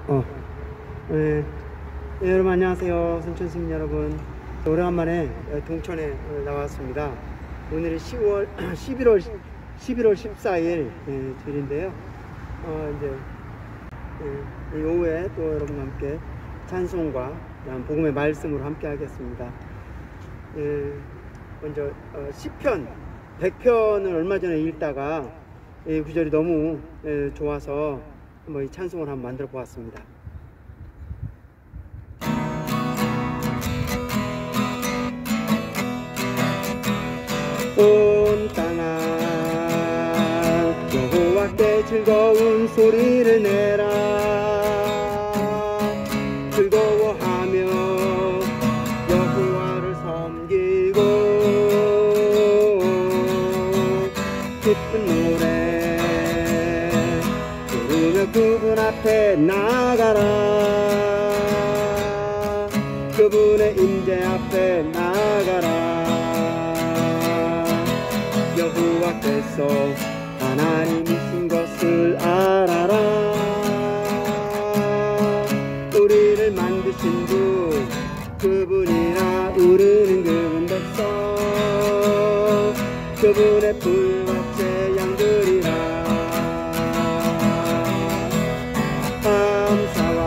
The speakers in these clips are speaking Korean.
네, 여러분 안녕하세요. 순천 시민 여러분, 오래간만에 동천에 나왔습니다. 오늘이 11월 14일 주일인데요. 이제 이 오후에 또 여러분과 함께 찬송과 복음의 말씀으로 함께 하겠습니다. 먼저 시편 100편을 얼마 전에 읽다가 이 구절이 너무 좋아서 한번 이 찬송을 한번 만들어 보았습니다. 온 땅아 여호와께 즐거운 소리를 내라. 즐거워하며 여호와를 섬기고 기쁜 노래 부르며 그분 앞에 나아가라. 그분의 임재 앞에 나아가라. 여호와께서 하나님이신 것을 알아라. 우리를 만드신 분 그분이라. 우리는 그분 백성 그분의 불밭의 양들이라. 감사와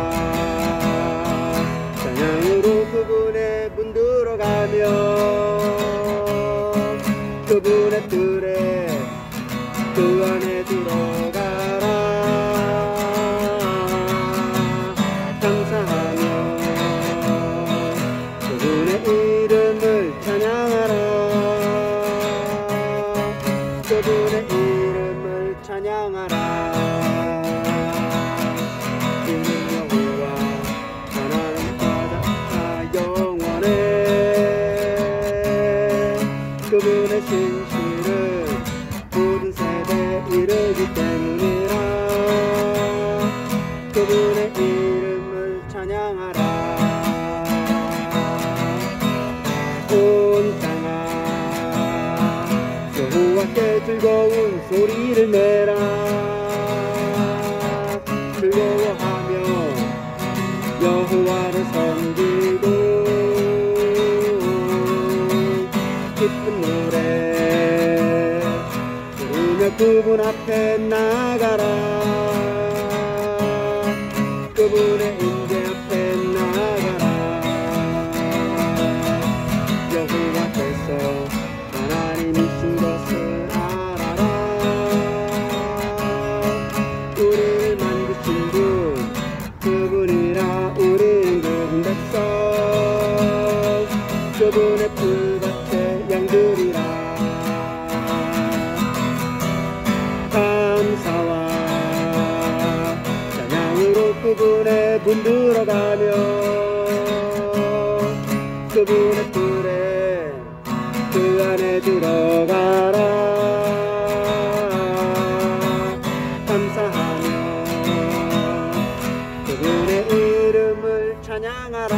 찬양으로 그분의 문 들어가며 그분의 뜰에 그 안에 들어가라. 감사하며 그분의 이름을 찬양하라. 그분의 이름을 찬양하라. 이는 여호와 하나님 바다 영원해. 그분의 신실은 모든 세대에 이르기 때문이라. 그분의 이름을 찬양하라. 온 땅아 여호와께 즐거운 소리를 내라. 즐거워하며 여호와를 섬기고 기쁜 노래 부르며 그분 앞에 나가라. 그분의 임재 앞에 나가라. 여호와께서 하나님이신 것을 알아라. 우리를 만드신 분 그분이라. 우리는 그분 백성 그분의 불밭의 양들이라. 감사와 찬양으로 그분의 문 들어가며 그분의 뜰에 그 안에 들어가라. 감사하며 그분의 이름을 찬양하라.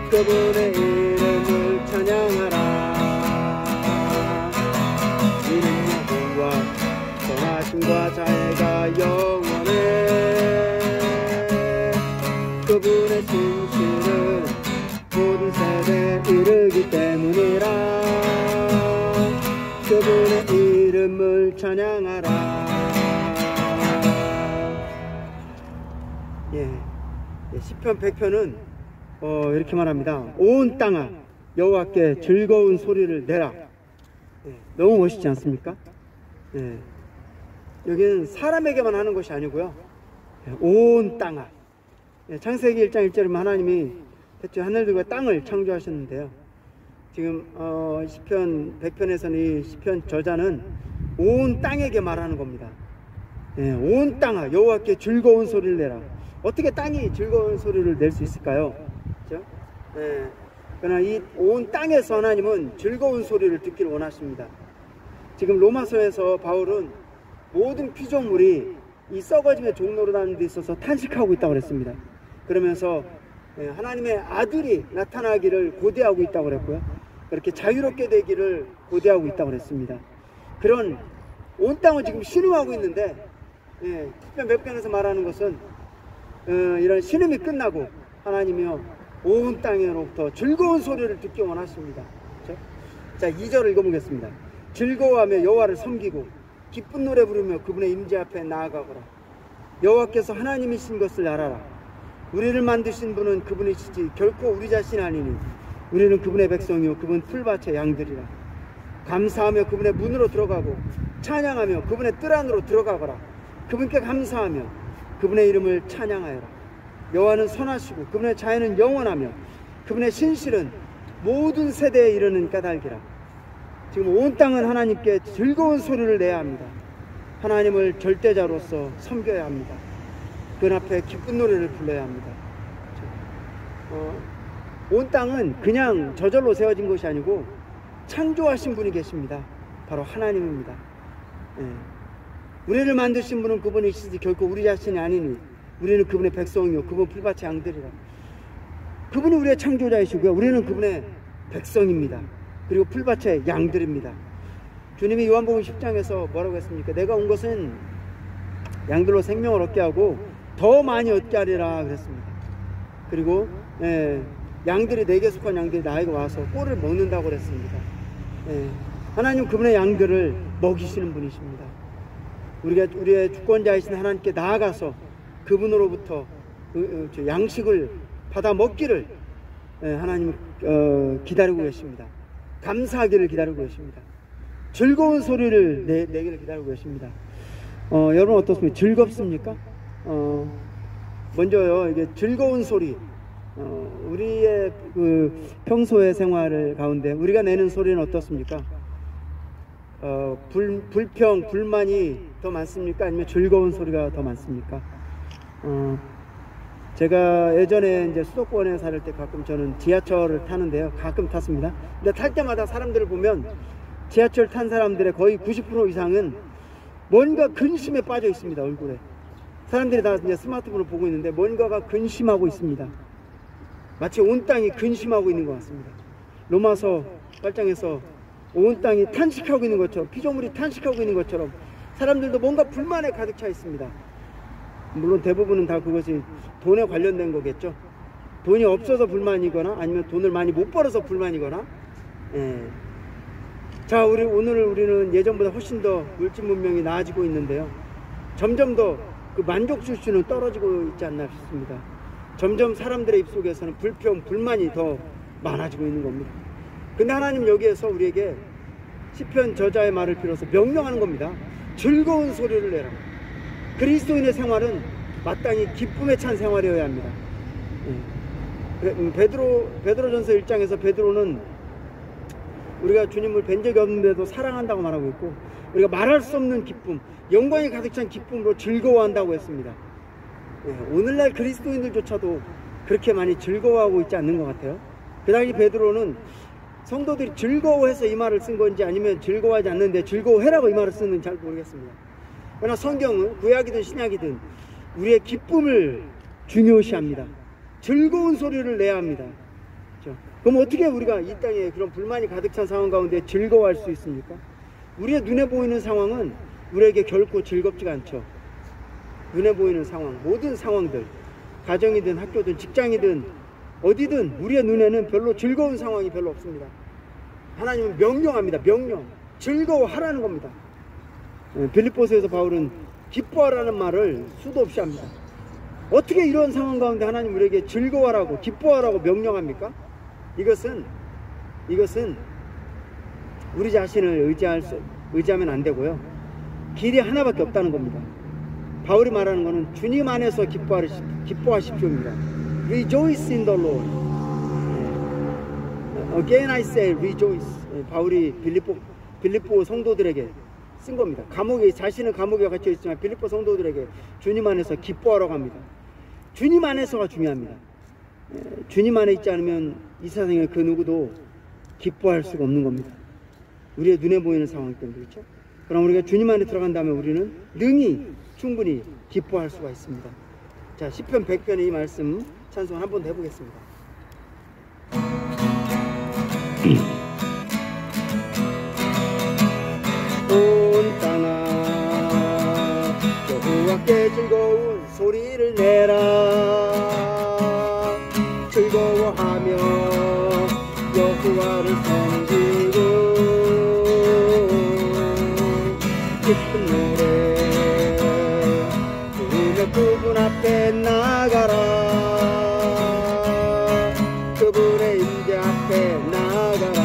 그분의 이름을 찬양하라. 이는 여호와 선하심과 자애가 영원해. 그분의 진실은 모든 세대에 이르기 때문이라. 그분의 이름을 찬양하라. 시편 100편은 이렇게 말합니다. 온 땅아 여호와께 즐거운 소리를 내라. 너무 멋있지 않습니까? 여기는 사람에게만 하는 것이 아니고요, 온 땅아. 창세기 1장 1절에 하나님이 대체 하늘들과 땅을 창조하셨는데요, 지금 시편 100편에서는 이 시편 저자는 온 땅에게 말하는 겁니다. 온 땅아 여호와께 즐거운 소리를 내라. 어떻게 땅이 즐거운 소리를 낼 수 있을까요? 그렇죠? 그러나 이 온 땅에서 하나님은 즐거운 소리를 듣기를 원하십니다. 지금 로마서에서 바울은 모든 피조물이 이 썩어짐의 종로로 다니는 데 있어서 탄식하고 있다고 그랬습니다. 그러면서 하나님의 아들이 나타나기를 고대하고 있다고 그랬고요, 그렇게 자유롭게 되기를 고대하고 있다고 그랬습니다. 그런 온 땅을 지금 신음하고 있는데 예, 시편 100편에서 말하는 것은 이런 신음이 끝나고 하나님이요 온 땅으로부터 즐거운 소리를 듣기 원하십니다. 그렇죠? 자, 2절을 읽어보겠습니다. 즐거워하며 여호와를 섬기고 기쁜 노래 부르며 그분의 임재 앞에 나아가거라. 여호와께서 하나님이신 것을 알아라. 우리를 만드신 분은 그분이시지 결코 우리 자신이 아니니 우리는 그분의 백성이요 그분 풀밭의 양들이라. 감사하며 그분의 문으로 들어가고 찬양하며 그분의 뜰 안으로 들어가거라. 그분께 감사하며 그분의 이름을 찬양하여라. 여호와는 선하시고 그분의 자애는 영원하며 그분의 신실은 모든 세대에 이르는 까닭이라. 지금 온 땅은 하나님께 즐거운 소리를 내야 합니다. 하나님을 절대자로서 섬겨야 합니다. 그 앞에 기쁜 노래를 불러야 합니다. 온 땅은 그냥 저절로 세워진 것이 아니고 창조하신 분이 계십니다. 바로 하나님입니다. 예. 우리를 만드신 분은 그분이시지 결코 우리 자신이 아니니 우리는 그분의 백성이요 그분 풀밭의 양들이라. 그분이 우리의 창조자이시고요 우리는 그분의 백성입니다. 그리고 풀밭의 양들입니다. 주님이 요한복음 10장에서 뭐라고 했습니까? 내가 온 것은 양들로 생명을 얻게 하고 더 많이 얻게 하리라 그랬습니다. 그리고 양들이 내게 속한 양들이 나에게 와서 꼴을 먹는다고 그랬습니다. 하나님 그분의 양들을 먹이시는 분이십니다. 우리가 우리의 주권자이신 하나님께 나아가서 그분으로부터 양식을 받아 먹기를 하나님 기다리고 계십니다. 감사하기를 기다리고 계십니다. 즐거운 소리를 내기를 기다리고 계십니다. 여러분 어떻습니까? 즐겁습니까? 먼저요 이게 즐거운 소리, 우리의 그 평소의 생활을 가운데 우리가 내는 소리는 어떻습니까? 불평, 불만이 더 많습니까? 아니면 즐거운 소리가 더 많습니까? 제가 예전에 이제 수도권에 살 때 가끔 저는 지하철을 타는데요. 가끔 탔습니다. 근데 탈 때마다 사람들을 보면 지하철 탄 사람들의 거의 90% 이상은 뭔가 근심에 빠져 있습니다. 얼굴에. 사람들이 다 이제 스마트폰을 보고 있는데 뭔가가 근심하고 있습니다. 마치 온 땅이 근심하고 있는 것 같습니다. 로마서 8장에서 온 땅이 탄식하고 있는 것처럼, 피조물이 탄식하고 있는 것처럼 사람들도 뭔가 불만에 가득 차 있습니다. 물론 대부분은 다 그것이 돈에 관련된 거겠죠. 돈이 없어서 불만이거나 아니면 돈을 많이 못 벌어서 불만이거나. 자, 오늘 우리는 예전보다 훨씬 더 물질 문명이 나아지고 있는데요. 점점 더 그 만족 수준은 떨어지고 있지 않나 싶습니다. 점점 사람들의 입속에서는 불평, 불만이 더 많아지고 있는 겁니다. 근데 하나님 여기에서 우리에게 시편 저자의 말을 빌어서 명령하는 겁니다. 즐거운 소리를 내라. 그리스도인의 생활은 마땅히 기쁨에 찬 생활이어야 합니다. 베드로전서 1장에서 베드로는 우리가 주님을 뵌 적이 없는데도 사랑한다고 말하고 있고, 우리가 말할 수 없는 기쁨, 영광이 가득 찬 기쁨으로 즐거워한다고 했습니다. 오늘날 그리스도인들조차도 그렇게 많이 즐거워하고 있지 않는 것 같아요. 그 당시 베드로는 성도들이 즐거워해서 이 말을 쓴 건지 아니면 즐거워하지 않는데 즐거워해라고 이 말을 쓰는지 잘 모르겠습니다. 그러나 성경은 구약이든 신약이든 우리의 기쁨을 중요시합니다. 즐거운 소리를 내야 합니다. 그렇죠? 그럼 어떻게 우리가 이 땅에 그런 불만이 가득 찬 상황 가운데 즐거워할 수 있습니까? 우리의 눈에 보이는 상황은 우리에게 결코 즐겁지가 않죠. 눈에 보이는 상황, 모든 상황들, 가정이든 학교든 직장이든 어디든 우리의 눈에는 별로 즐거운 상황이 별로 없습니다. 하나님은 명령합니다. 명령. 즐거워하라는 겁니다. 빌립보서에서 바울은 기뻐하라는 말을 수도 없이 합니다. 어떻게 이런 상황 가운데 하나님 우리에게 즐거워하라고 기뻐하라고 명령합니까? 이것은 우리 자신을 의지하면 안 되고요. 길이 하나밖에 없다는 겁니다. 바울이 말하는 것은 주님 안에서 기뻐하십시오입니다. Rejoice in the Lord. Again I say rejoice. 바울이 빌립보 성도들에게 쓴 겁니다. 자신은 감옥에 갇혀 있지만 빌립보 성도들에게 주님 안에서 기뻐하라고 합니다. 주님 안에서가 중요합니다. 주님 안에 있지 않으면 이 세상에 그 누구도 기뻐할 수가 없는 겁니다. 우리의 눈에 보이는 상황 때문에. 그렇죠? 그럼 우리가 주님 안에 들어간다면 우리는 능히 충분히 기뻐할 수가 있습니다. 자, 시편 100편의 이 말씀 찬송 한 번 더 해보겠습니다. 온 땅아 여호와께 함께 즐거운 소리를 내라. 즐거워하며 여호와를 섬기고 기쁜 노래 부르며 그분 앞에 나가라. 그분의 임재 앞에 나가라.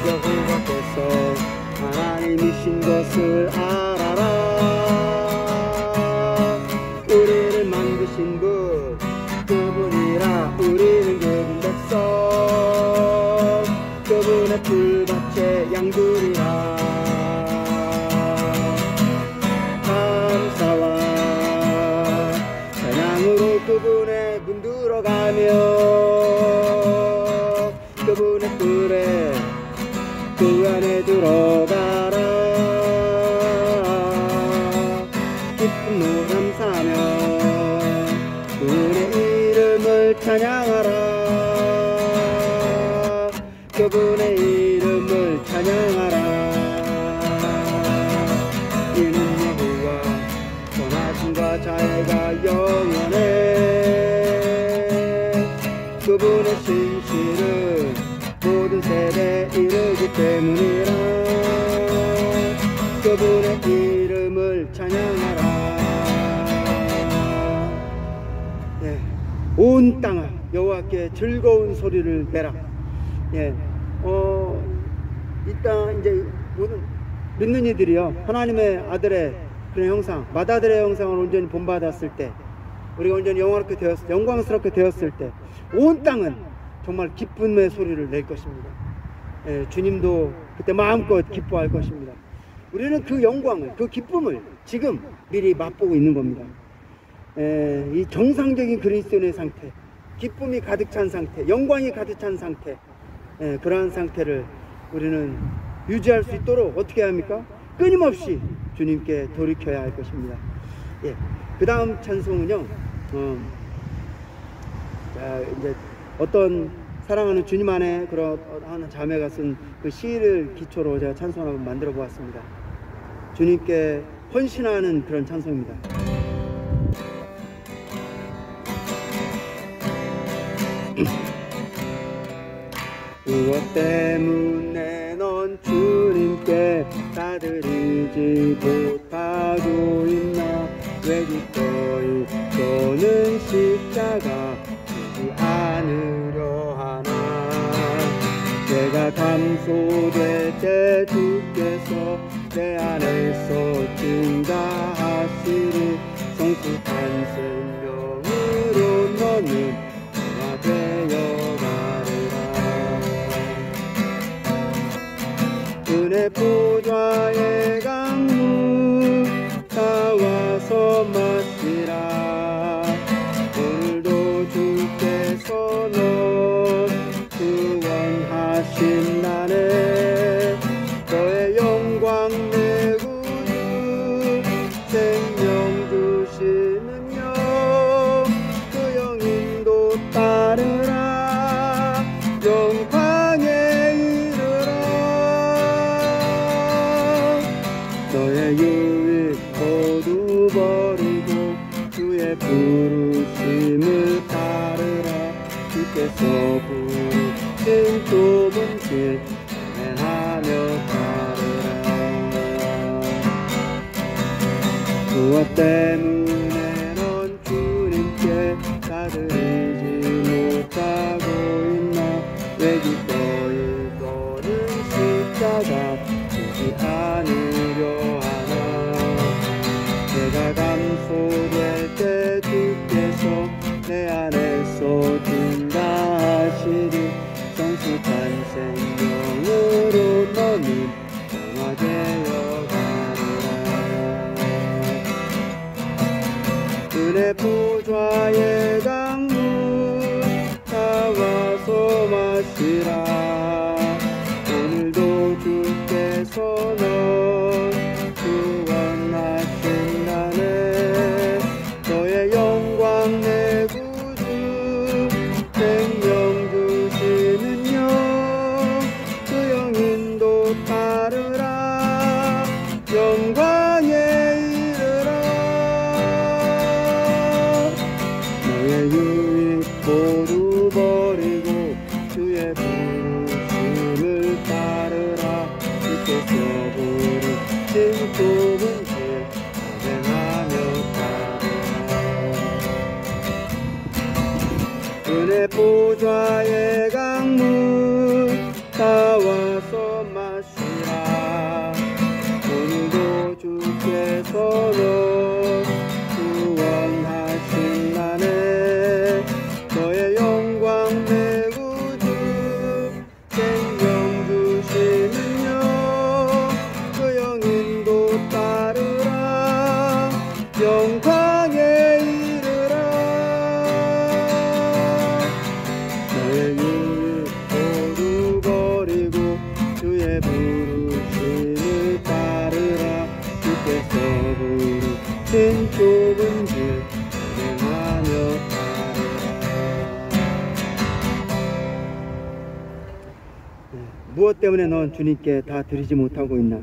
여호와께서 하나님이신 것을 알아라. 우리를 만드신 분 그분이라. 우리는 그분 백성 그분의 풀밭의 양들이라. 감사와 찬양으로 그분의 문 들어가며 그분의 뜰에 그 안에 들어가라. 기쁜 노래 사며 그분의 이름을 찬양하라. 그분의 이름을 찬양하라. 이는 여호와 선하심과 자애가 영원해. 그분의 신실은 모든 세대에 이르기 때문이라. 그분의 이름을 찬양하라. 예, 온 땅아 여호와께 즐거운 소리를 내라. 예, 이 땅 이제 모든 믿는 이들이요 하나님의 아들의 그런 형상, 맏아들의 형상을 온전히 본받았을 때, 우리가 온전히 영광스럽게 되었을 때, 온 땅은 정말 기쁨의 소리를 낼 것입니다. 예, 주님도 그때 마음껏 기뻐할 것입니다. 우리는 그 영광을, 그 기쁨을 지금 미리 맛보고 있는 겁니다. 예, 이 정상적인 그리스도인의 상태, 기쁨이 가득 찬 상태, 영광이 가득 찬 상태, 예, 그러한 상태를 우리는 유지할 수 있도록 어떻게 해야 합니까? 끊임없이 주님께 돌이켜야 할 것입니다. 예, 그 다음 찬송은요, 자, 이제 어떤 사랑하는 주님 안에 그런 한 자매가 쓴 그 시를 기초로 제가 찬송을 한번 만들어 보았습니다. 주님께 헌신하는 그런 찬송입니다. 무엇 때문에 넌 주님께 다드리지 못하고 있나? 왜 기꺼이 너는 십자가 지지 않으려 하나? 내가 감소될 때 주께서 내 안에서 증가하시리. 성숙한 생명으로 너는 변화되어 은혜 보좌의 강물 다 와서 마시라. 오늘도 주께서 너 구원하신 나네. 너의 영광 내 구주 생명 주시는요. 그 영인도 따르라. 영광에 너의 유익 모두 버리고 주의 부르심을 따르라. 주께서 부르신 좁은 길 행하며 따르라. 무엇 때문에 넌 주님께 다드리지 못하고 있나? 왜 기꺼이 너는 십자가 지지 않으려 하나? 내가 감소될 때 주께서 내 안에서 증가하시리. 성숙한 생명으로 너는 강화되어 가리라. 은혜 보좌의 강물 다 와서 마시라. 오늘도 주께서 너 구원하신 나네. 너의 영광 내 구주 생명 주시는요. 그 영인도 따르라. 영광의 보좌의 강물 다 와서 마시라. 오늘도 주께서는 구원하신 나네. 너의 영광 내 구주 생명 주시는요. 그 영인도 따르라. 영광에 이르라. 너의 율법을 버리고 주의 부르심을 따르라. 주께서 부르신 좁은 길 행하며 무엇 때문에 넌 주님께 다 드리지 못하고 있나?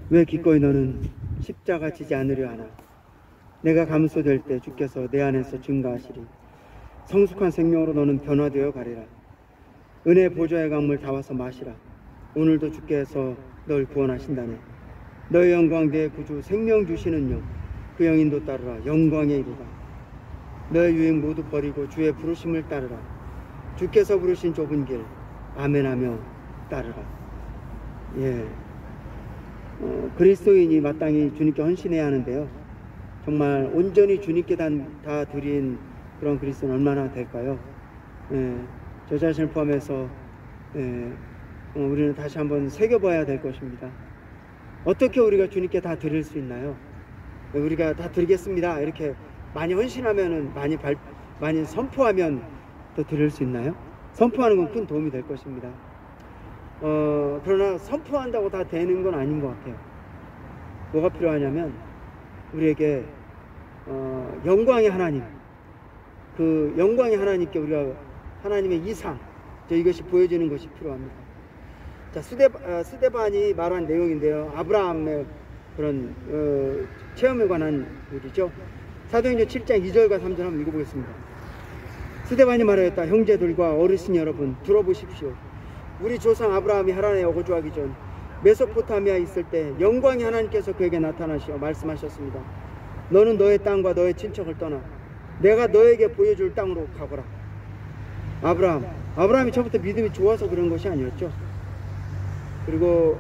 왜 기꺼이 너는 십자가 지지 않으려 하나? 내가 감소될 때 주께서 내 안에서 증가하시리. 성숙한 생명으로 너는 변화되어 가리라. 은혜 보좌의 강물 다 와서 마시라. 오늘도 주께서 널 구원하신다네. 너의 영광 내 구주 생명 주시는 영, 그 영인도 따르라. 영광에 이르라. 너의 유행 모두 버리고 주의 부르심을 따르라. 주께서 부르신 좁은 길 아멘하며 따르라. 그리스도인이 마땅히 주님께 헌신해야 하는데요, 정말 온전히 주님께 다 드린 그런 그리스도는 얼마나 될까요? 저 자신을 포함해서 우리는 다시 한번 새겨봐야 될 것입니다. 어떻게 우리가 주님께 다 드릴 수 있나요? 우리가 다 드리겠습니다 이렇게 많이 헌신하면은 많이 선포하면 또 드릴 수 있나요? 선포하는 건 큰 도움이 될 것입니다. 그러나 선포한다고 다 되는 건 아닌 것 같아요. 뭐가 필요하냐면 우리에게 영광의 하나님, 그 영광의 하나님께 우리가 하나님의 이상, 이것이 보여지는 것이 필요합니다. 자, 스데반이 말한 내용인데요, 아브라함의 그런 체험에 관한 일이죠. 사도행전 7장 2절과 3절 한번 읽어보겠습니다. 스데반이 말하였다. 형제들과 어르신 여러분, 들어보십시오. 우리 조상 아브라함이 하란에 거주하기 전 메소포타미아에 있을 때 영광의 하나님께서 그에게 나타나시어 말씀하셨습니다. 너는 너의 땅과 너의 친척을 떠나 내가 너에게 보여줄 땅으로 가거라. 아브라함이 처음부터 믿음이 좋아서 그런 것이 아니었죠. 그리고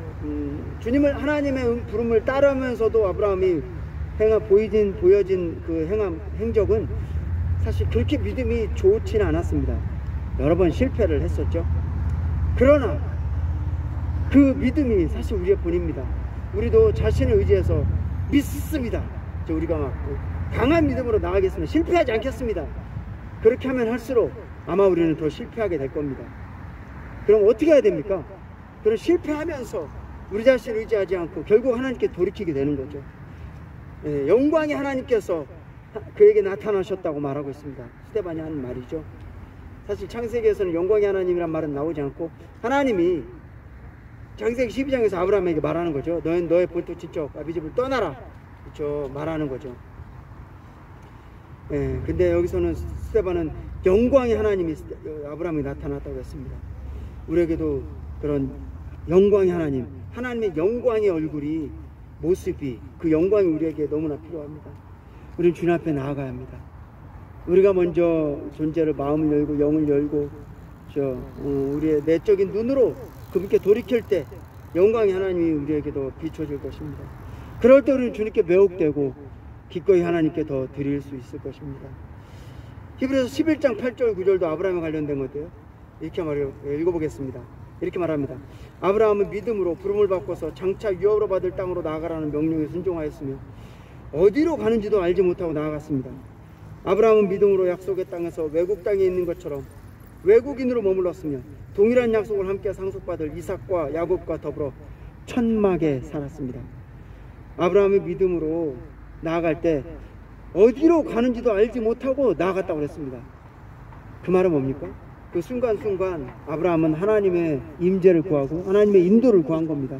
하나님의 부름을 따르면서도 아브라함이 보여진 그 행적은 사실 그렇게 믿음이 좋지는 않았습니다. 여러 번 실패를 했었죠. 그러나 그 믿음이 사실 우리의 본입니다. 우리도 자신을 의지해서 믿습니다. 우리가 막 강한 믿음으로 나가겠습니다. 실패하지 않겠습니다. 그렇게 하면 할수록 아마 우리는 더 실패하게 될 겁니다. 그럼 어떻게 해야 됩니까? 그럼 실패하면서 우리 자신을 의지하지 않고 결국 하나님께 돌이키게 되는 거죠. 영광의 하나님께서 그에게 나타나셨다고 말하고 있습니다. 스데반이 하는 말이죠. 사실 창세기에서는 영광의 하나님이란 말은 나오지 않고 하나님이 창세기 12장에서 아브라함에게 말하는 거죠. 너는 너의 본토 친척 아비집을 떠나라, 그렇죠, 말하는 거죠. 근데 여기서는 스데반은 영광의 하나님이 아브라함에게 나타났다고 했습니다. 우리에게도 그런 영광의 하나님의 영광의 얼굴이, 모습이, 그 영광이 우리에게 너무나 필요합니다. 우리는 주님 앞에 나아가야 합니다. 우리가 먼저 존재를, 마음을 열고 영을 열고 우리의 내적인 눈으로 그분께 돌이킬 때 영광의 하나님이 우리에게도 비춰질 것입니다. 그럴 때 우리는 주님께 매혹되고 기꺼이 하나님께 더 드릴 수 있을 것입니다. 히브리서 11장 8절 9절도 아브라함에 관련된 건데요, 이렇게 읽어보겠습니다. 이렇게 말합니다. 아브라함은 믿음으로 부름을 바꿔서 장차 유업으로 받을 땅으로 나아가라는 명령에 순종하였으며 어디로 가는지도 알지 못하고 나아갔습니다. 아브라함은 믿음으로 약속의 땅에서 외국 땅에 있는 것처럼 외국인으로 머물렀으며 동일한 약속을 함께 상속받을 이삭과 야곱과 더불어 천막에 살았습니다. 아브라함이 믿음으로 나아갈 때 어디로 가는지도 알지 못하고 나아갔다고 했습니다. 그 말은 뭡니까? 그 순간순간 아브라함은 하나님의 임재를 구하고 하나님의 인도를 구한 겁니다.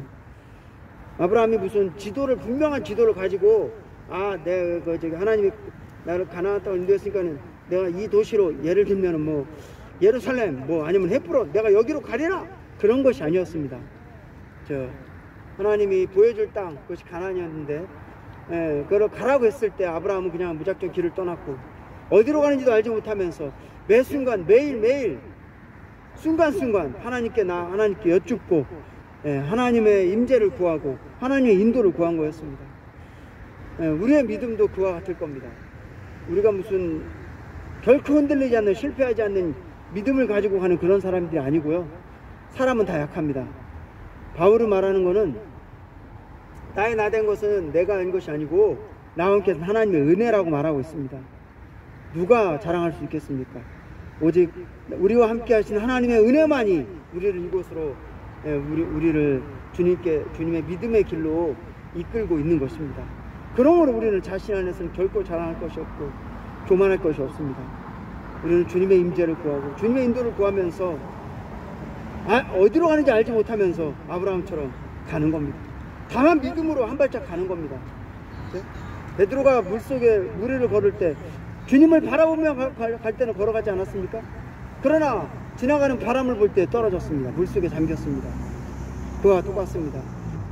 아브라함이 무슨 분명한 지도를 가지고 내가 하나님이 나를 가나안 땅으로 인도했으니까는 내가 이 도시로, 예를 들면은 뭐 예루살렘, 아니면 헤브론, 내가 여기로 가리라, 그런 것이 아니었습니다. 하나님이 보여줄 땅, 그것이 가나안이었는데, 그걸 가라고 했을 때 아브라함은 그냥 무작정 길을 떠났고, 어디로 가는지도 알지 못하면서 매 순간 매일매일 순간순간 하나님께 여쭙고 하나님의 임재를 구하고 하나님의 인도를 구한 거였습니다. 우리의 믿음도 그와 같을 겁니다. 우리가 무슨 결코 흔들리지 않는, 실패하지 않는 믿음을 가지고 가는 그런 사람들이 아니고요. 사람은 다 약합니다. 바울이 말하는 거는 나의 나된 것은 내가 한 것이 아니고 나와 함께 하나님의 은혜라고 말하고 있습니다. 누가 자랑할 수 있겠습니까? 오직 우리와 함께 하신 하나님의 은혜만이 우리를 이곳으로 우리를 주님의 믿음의 길로 이끌고 있는 것입니다. 그러므로 우리는 자신 안에서는 결코 자랑할 것이 없고 교만할 것이 없습니다. 우리는 주님의 임재를 구하고 주님의 인도를 구하면서 어디로 가는지 알지 못하면서 아브라함처럼 가는 겁니다. 다만 믿음으로 한 발짝 가는 겁니다. 베드로가 물속에 무리를 걸을 때 주님을 바라보며 갈 때는 걸어가지 않았습니까? 그러나 지나가는 바람을 볼 때 떨어졌습니다. 물속에 잠겼습니다. 그와 똑같습니다.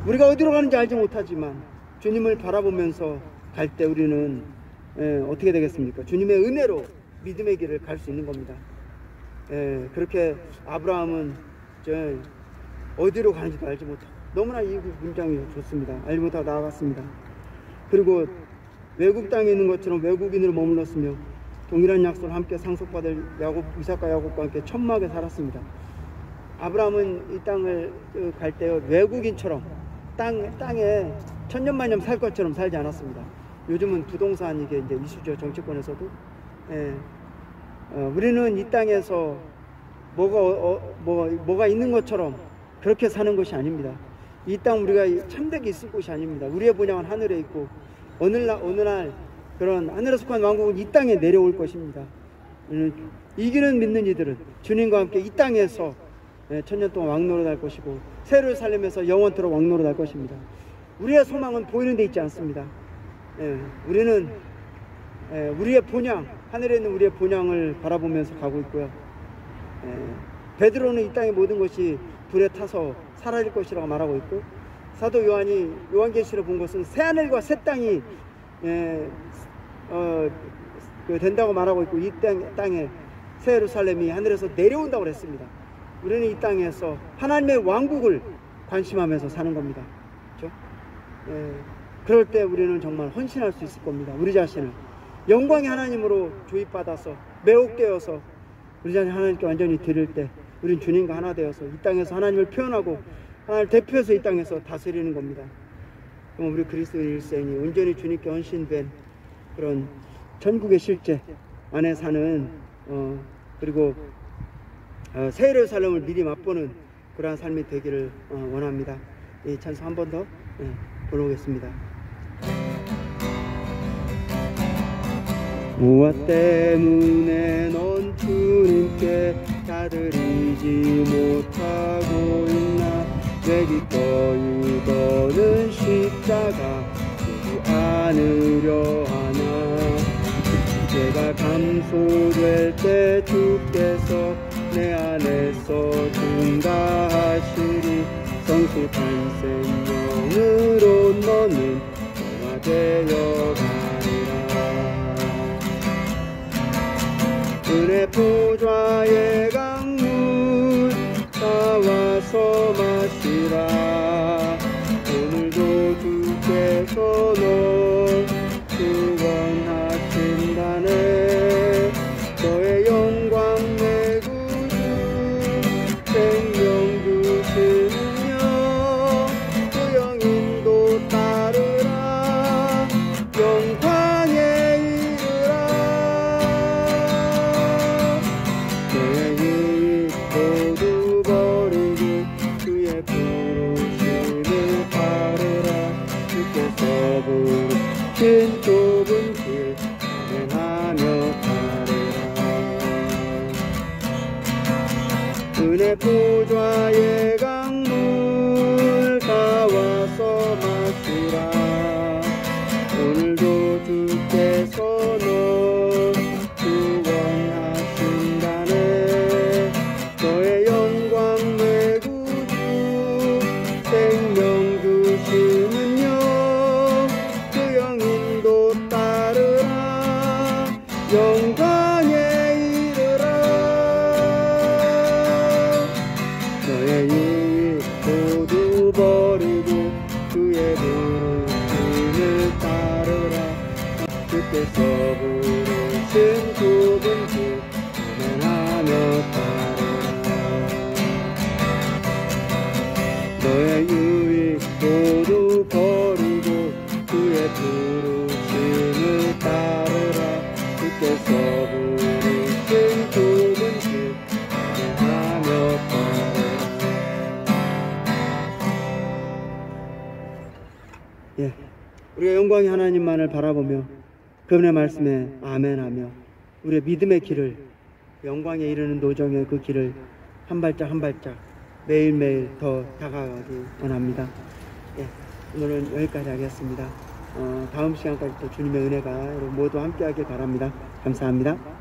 우리가 어디로 가는지 알지 못하지만 주님을 바라보면서 갈 때 우리는 어떻게 되겠습니까? 주님의 은혜로 믿음의 길을 갈 수 있는 겁니다. 그렇게 아브라함은 어디로 가는지도 알지 못하고, 너무나 이 문장이 좋습니다. 알지 못하고 나아갔습니다. 그리고 외국 땅에 있는 것처럼 외국인으로 머물렀으며 동일한 약속을 함께 상속받을 이삭과 야곱과 함께 천막에 살았습니다. 아브라함은 이 땅을 갈 때 외국인처럼 땅에 천년만년 살 것처럼 살지 않았습니다. 요즘은 부동산 이게 이제 이슈죠. 정치권에서도. 우리는 이 땅에서 뭐가 있는 것처럼 그렇게 사는 것이 아닙니다. 이 땅 우리가 참되게 있을 곳이 아닙니다. 우리의 본향은 하늘에 있고 어느 날 그런 하늘에 속한 왕국은 이 땅에 내려올 것입니다. 이기는 믿는 이들은 주님과 함께 이 땅에서 천년 동안 왕노릇할 것이고 새를 살리면서 영원토록 왕노릇할 것입니다. 우리의 소망은 보이는 데 있지 않습니다. 우리는 우리의 본향, 하늘에 있는 우리의 본향을 바라보면서 가고 있고요. 베드로는 이 땅의 모든 것이 불에 타서 사라질 것이라고 말하고 있고, 사도 요한이 요한계시로 본 것은 새하늘과 새 땅이 된다고 말하고 있고, 이 땅에 새 예루살렘이 하늘에서 내려온다고 그랬습니다. 우리는 이 땅에서 하나님의 왕국을 관심하면서 사는 겁니다. 그렇죠? 그럴 때 우리는 정말 헌신할 수 있을 겁니다. 우리 자신을 영광의 하나님으로 주입받아서 매혹되어서 우리 자신 하나님께 완전히 드릴 때 우리는 주님과 하나 되어서 이 땅에서 하나님을 표현하고 하나님을 대표해서 이 땅에서 다스리는 겁니다. 그럼 우리 그리스도인 일생이 온전히 주님께 헌신된 그런 천국의 실제 안에 사는 그리고 새 예루살렘을 미리 맛보는 그러한 삶이 되기를 원합니다. 이 찬송 한 번 더 불러보겠습니다. 무엇 때문에 넌 주님께 다드리지 못하고 있나? 왜 기꺼이 너는 십자가 지지 않으려 하나? 죄가 감소될 때 주께서 내 안에서 증가하시리. 성숙한 생명으로 너는 변화되어 가리라. 은혜 보좌의 강물 나와서 마시라. 오늘도 주께서 널 구원하신다네. 너의 영광 내 구주 생명 주시느냐. 그 영인도 따르라. 영광에 이르라. 너의 유익 모두 버리고 주의 부르심을 따르라. 주께서 부르신 좁은 길 행하며 따르라. 은혜 보좌의 강물 나와서 마시라. 오늘도 주께서 널 구원하신다네. 너의 영광 내 구주 생명 주시는요. 그 영인도 따르라. 영 주께서 부르신 굽은 길 아멘하며 따르라. 너의 유익 모두 버리고 그의 부르심을 따르라. 주께서 부르신 굽은 길 아멘하며 따르라. 예, 우리가 영광의 하나님만을 바라보며 그분의 말씀에 아멘하며 우리의 믿음의 길을, 영광에 이르는 노정의 그 길을 한 발짝 한 발짝 매일매일 더 다가가기 원합니다. 예, 오늘은 여기까지 하겠습니다. 다음 시간까지 또 주님의 은혜가 여러분 모두 함께하길 바랍니다. 감사합니다.